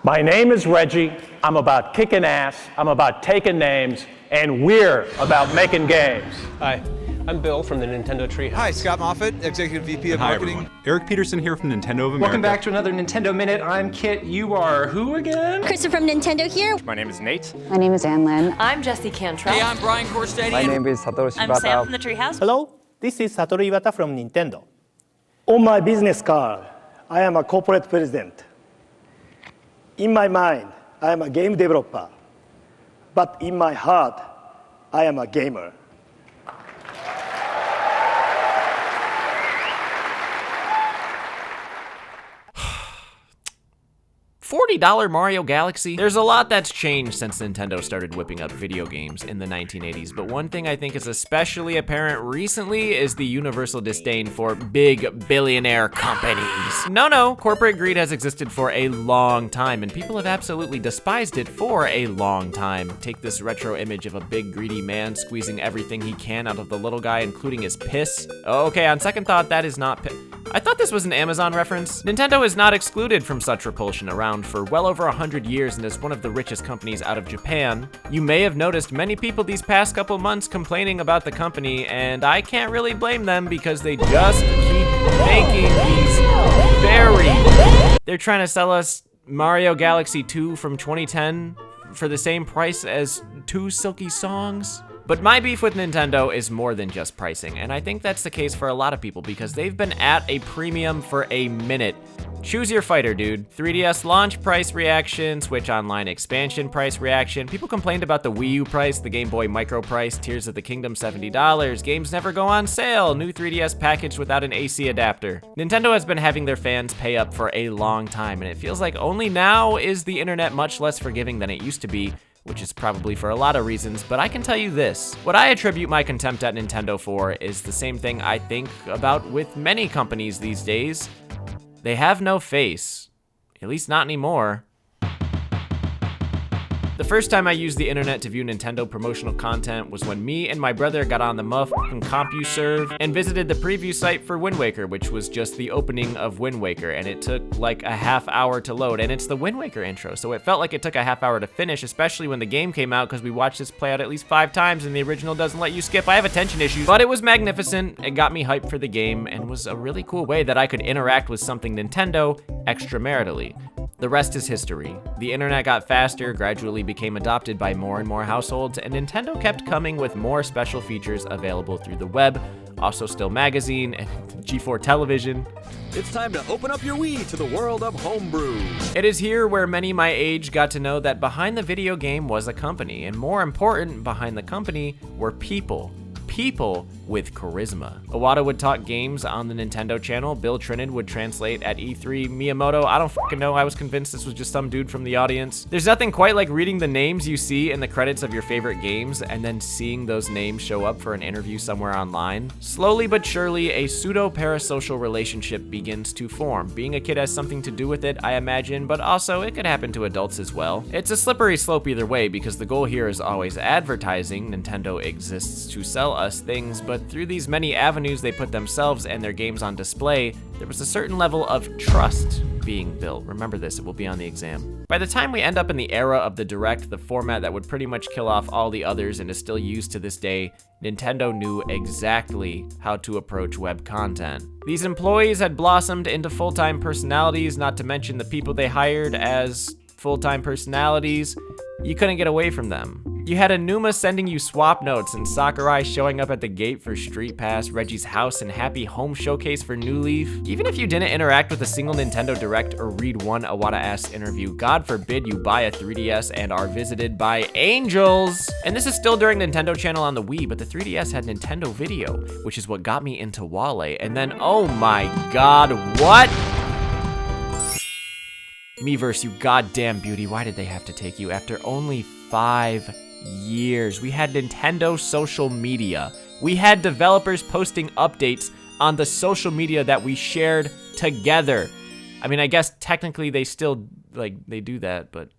My name is Reggie. I'm about kicking ass. I'm about taking names. And we're about making games. Hi, I'm Bill from the Nintendo Treehouse. Hi, Scott Moffat, Executive VP of Marketing. Everyone. Eric Peterson here from Nintendo of America. Welcome back to another Nintendo Minute. I'm Kit. You are who again? Krista from Nintendo here. My name is Nate. My name is Ann Lin. I'm Jesse Cantrell. Hey, I'm Brian Corstady. My name is Satoru Shibata. I'm Sam from the Treehouse. Hello, this is Satoru Iwata from Nintendo. On my business card, I am a corporate president. In my mind, I am a game developer. But in my heart, I am a gamer. $40 Mario Galaxy? There's a lot that's changed since Nintendo started whipping up video games in the 1980s, but one thing I think is especially apparent recently is the universal disdain for big billionaire companies. No, corporate greed has existed for a long time, and people have absolutely despised it for a long time. Take this retro image of a big greedy man squeezing everything he can out of the little guy, including his piss. Okay, on second thought, that is not piss. I thought this was an Amazon reference. Nintendo is not excluded from such repulsion around for well over 100 years and is one of the richest companies out of Japan. You may have noticed many people these past couple months complaining about the company, and I can't really blame them because they just keep making these They're trying to sell us Mario Galaxy 2 from 2010 for the same price as 2 Silky Songs. But my beef with Nintendo is more than just pricing, and I think that's the case for a lot of people because they've been at a premium for a minute. Choose your fighter, dude. 3DS launch price reaction, Switch Online expansion price reaction. People complained about the Wii U price, the Game Boy Micro price, Tears of the Kingdom $70, games never go on sale, new 3DS packaged without an AC adapter. Nintendo has been having their fans pay up for a long time, and it feels like only now is the internet much less forgiving than it used to be, which is probably for a lot of reasons, but I can tell you this. What I attribute my contempt at Nintendo for is the same thing I think about with many companies these days. They have no face, at least not anymore. The first time I used the internet to view Nintendo promotional content was when me and my brother got on the motherfucking CompuServe and visited the preview site for Wind Waker, which was just the opening of Wind Waker, and it took like a half hour to load, and it's the Wind Waker intro, so it felt like it took a half hour to finish, especially when the game came out, because we watched this play out at least 5 times, and the original doesn't let you skip. I have attention issues, but it was magnificent. It got me hyped for the game, and was a really cool way that I could interact with something Nintendo extramaritally. The rest is history. The internet got faster, gradually became adopted by more and more households, and Nintendo kept coming with more special features available through the web, also Still Magazine, and G4 Television. It's time to open up your Wii to the world of homebrew. It is here where many my age got to know that behind the video game was a company, and more important, behind the company were people. People with charisma. Iwata would talk games on the Nintendo channel, Bill Trinid would translate at E3, Miyamoto, I don't fucking know, I was convinced this was just some dude from the audience. There's nothing quite like reading the names you see in the credits of your favorite games and then seeing those names show up for an interview somewhere online. Slowly but surely, a pseudo-parasocial relationship begins to form. Being a kid has something to do with it, I imagine, but also it could happen to adults as well. It's a slippery slope either way because the goal here is always advertising. Nintendo exists to sell us things, but through these many avenues they put themselves and their games on display, there was a certain level of trust being built. Remember this, it will be on the exam. By the time we end up in the era of the Direct, the format that would pretty much kill off all the others and is still used to this day, Nintendo knew exactly how to approach web content. These employees had blossomed into full-time personalities, not to mention the people they hired as full-time personalities. You couldn't get away from them. You had aonuma sending you swap notes and Sakurai showing up at the gate for Street Pass, Reggie's house and Happy Home Showcase for New Leaf. Even if you didn't interact with a single Nintendo Direct or read one Iwata-ass interview, God forbid you buy a 3DS and are visited by angels. And this is still during Nintendo Channel on the Wii, but the 3DS had Nintendo Video, which is what got me into Wale. And then, oh my God, what? Miiverse, you goddamn beauty, why did they have to take you after only 5 years? We had Nintendo social media. We had developers posting updates on the social media that we shared together. I mean, I guess technically they still, they do that, but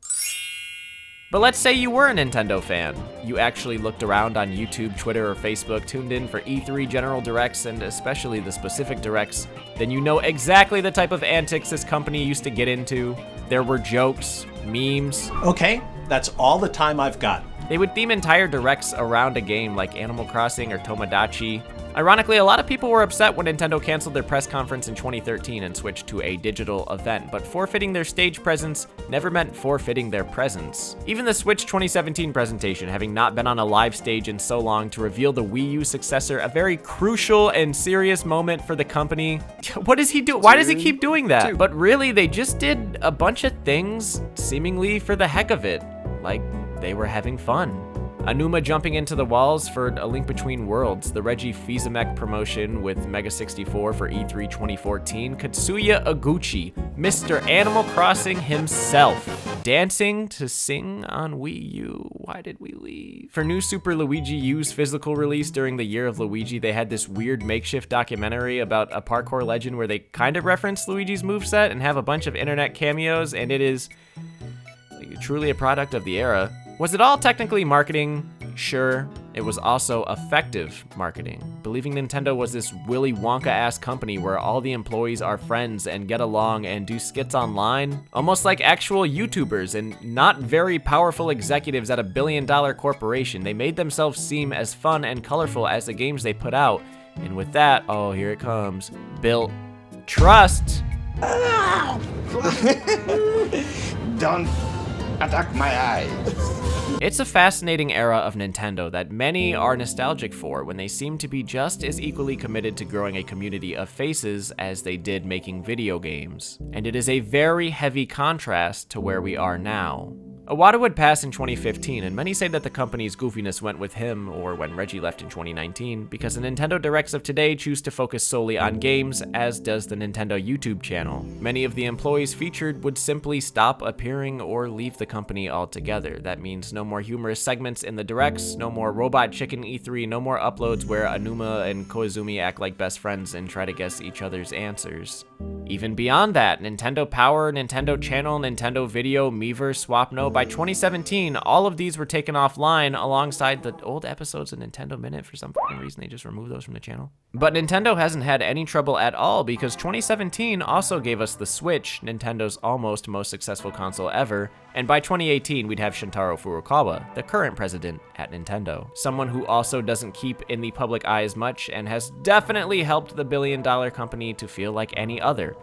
let's say you were a Nintendo fan. You actually looked around on YouTube, Twitter, or Facebook, tuned in for E3 General Directs, and especially the specific Directs, then you know exactly the type of antics this company used to get into. There were jokes, memes. Okay, that's all the time I've got. They would theme entire directs around a game like Animal Crossing or Tomodachi. Ironically, a lot of people were upset when Nintendo canceled their press conference in 2013 and switched to a digital event, but forfeiting their stage presence never meant forfeiting their presence. Even the Switch 2017 presentation, having not been on a live stage in so long to reveal the Wii U successor, a very crucial and serious moment for the company. What does he do? Why does he keep doing that? But really, they just did a bunch of things seemingly for the heck of it. Like, they were having fun. Aonuma jumping into the walls for A Link Between Worlds, the Reggie Fils-Aimé promotion with Mega 64 for E3 2014, Katsuya Oguchi, Mr. Animal Crossing himself, dancing to sing on Wii U. Why did we leave? For New Super Luigi U's physical release during the year of Luigi, they had this weird makeshift documentary about a parkour legend where they kind of reference Luigi's moveset and have a bunch of internet cameos, and it is truly a product of the era. Was it all technically marketing? Sure. It was also effective marketing. Believing Nintendo was this Willy Wonka-ass company where all the employees are friends and get along and do skits online, almost like actual YouTubers and not very powerful executives at a billion-dollar corporation. They made themselves seem as fun and colorful as the games they put out. And with that, oh, here it comes, built trust. Don't attack my eyes. It's a fascinating era of Nintendo that many are nostalgic for when they seem to be just as equally committed to growing a community of faces as they did making video games. And it is a very heavy contrast to where we are now. Iwata would pass in 2015, and many say that the company's goofiness went with him, or when Reggie left in 2019, because the Nintendo Directs of today choose to focus solely on games, as does the Nintendo YouTube channel. Many of the employees featured would simply stop appearing or leave the company altogether. That means no more humorous segments in the Directs, no more Robot Chicken E3, no more uploads where Aonuma and Koizumi act like best friends and try to guess each other's answers. Even beyond that, Nintendo Power, Nintendo Channel, Nintendo Video, Miiverse, Swapno, by 2017, all of these were taken offline alongside the old episodes of Nintendo Minute. For some fucking reason, they just removed those from the channel. But Nintendo hasn't had any trouble at all because 2017 also gave us the Switch, Nintendo's almost most successful console ever, and by 2018, we'd have Shintaro Furukawa, the current president at Nintendo. Someone who also doesn't keep in the public eye as much and has definitely helped the billion-dollar company to feel like any other,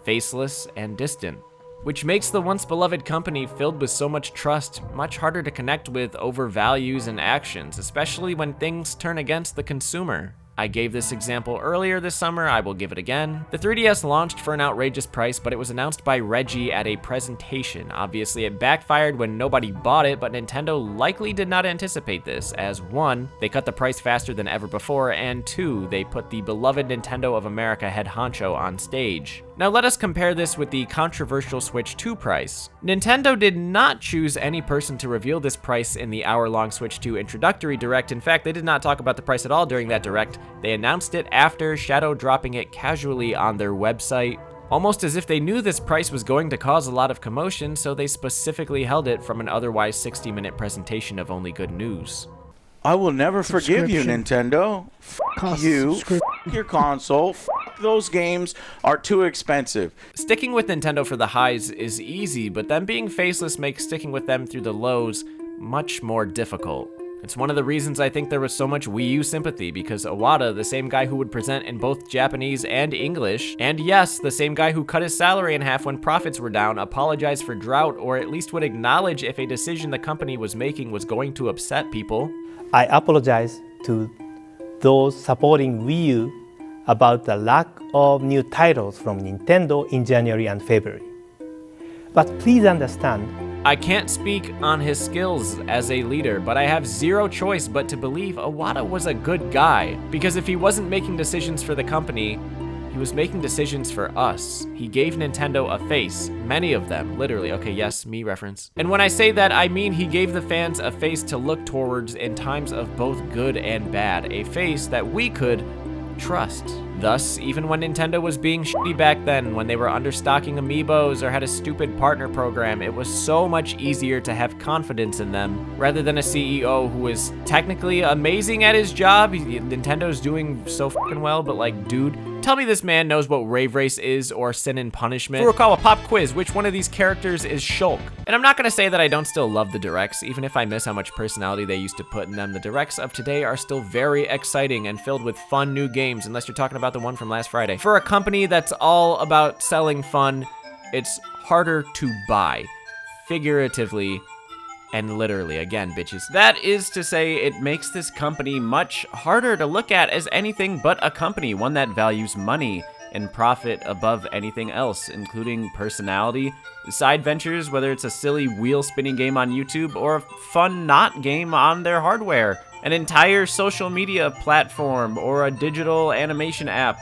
faceless and distant. Which makes the once beloved company filled with so much trust much harder to connect with over values and actions, especially when things turn against the consumer. I gave this example earlier this summer, I will give it again. The 3DS launched for an outrageous price, but it was announced by Reggie at a presentation. Obviously, it backfired when nobody bought it, but Nintendo likely did not anticipate this, as 1, they cut the price faster than ever before, and 2, they put the beloved Nintendo of America head honcho on stage. Now let us compare this with the controversial Switch 2 price. Nintendo did not choose any person to reveal this price in the hour-long Switch 2 introductory direct. In fact, they did not talk about the price at all during that direct. They announced it after, shadow dropping it casually on their website. Almost as if they knew this price was going to cause a lot of commotion, so they specifically held it from an otherwise 60-minute presentation of only good news. I will never forgive you, Nintendo. F you, f your console, f those games are too expensive. Sticking with Nintendo for the highs is easy, but them being faceless makes sticking with them through the lows much more difficult. It's one of the reasons I think there was so much Wii U sympathy, because Iwata, the same guy who would present in both Japanese and English, and yes, the same guy who cut his salary in half when profits were down, apologized for drought, or at least would acknowledge if a decision the company was making was going to upset people. I apologize to those supporting Wii U about the lack of new titles from Nintendo in January and February. But please understand, I can't speak on his skills as a leader, but I have zero choice but to believe Iwata was a good guy, because if he wasn't making decisions for the company, he was making decisions for us. He gave Nintendo a face, many of them, literally. Okay, yes, me reference. And when I say that, I mean he gave the fans a face to look towards in times of both good and bad, a face that we could trust. Thus, even when Nintendo was being shitty back then, when they were understocking amiibos or had a stupid partner program, it was so much easier to have confidence in them, rather than a CEO who is technically amazing at his job. Nintendo's doing so fucking well, but like, dude, Tell me this man knows what Rave Race is or Sin and Punishment. Furukawa, pop quiz, which one of these characters is Shulk? And I'm not gonna say that I don't still love the directs, even if I miss how much personality they used to put in them. The directs of today are still very exciting and filled with fun new games, unless you're talking about the one from last Friday. For a company that's all about selling fun, it's harder to buy, figuratively and literally, again, bitches. That is to say, it makes this company much harder to look at as anything but a company, one that values money and profit above anything else, including personality, side ventures, whether it's a silly wheel-spinning game on YouTube or a fun not game on their hardware, an entire social media platform, or a digital animation app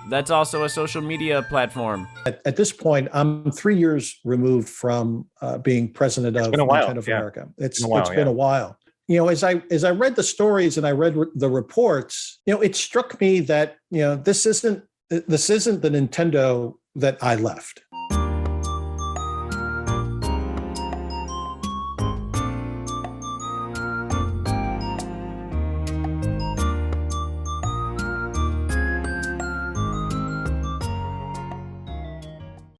that's also a social media platform. At this point, I'm 3 years removed from being president of Nintendo of America. It's been a while. You know, as I read the stories and I read the reports, you know, it struck me that, you know, this isn't the Nintendo that I left.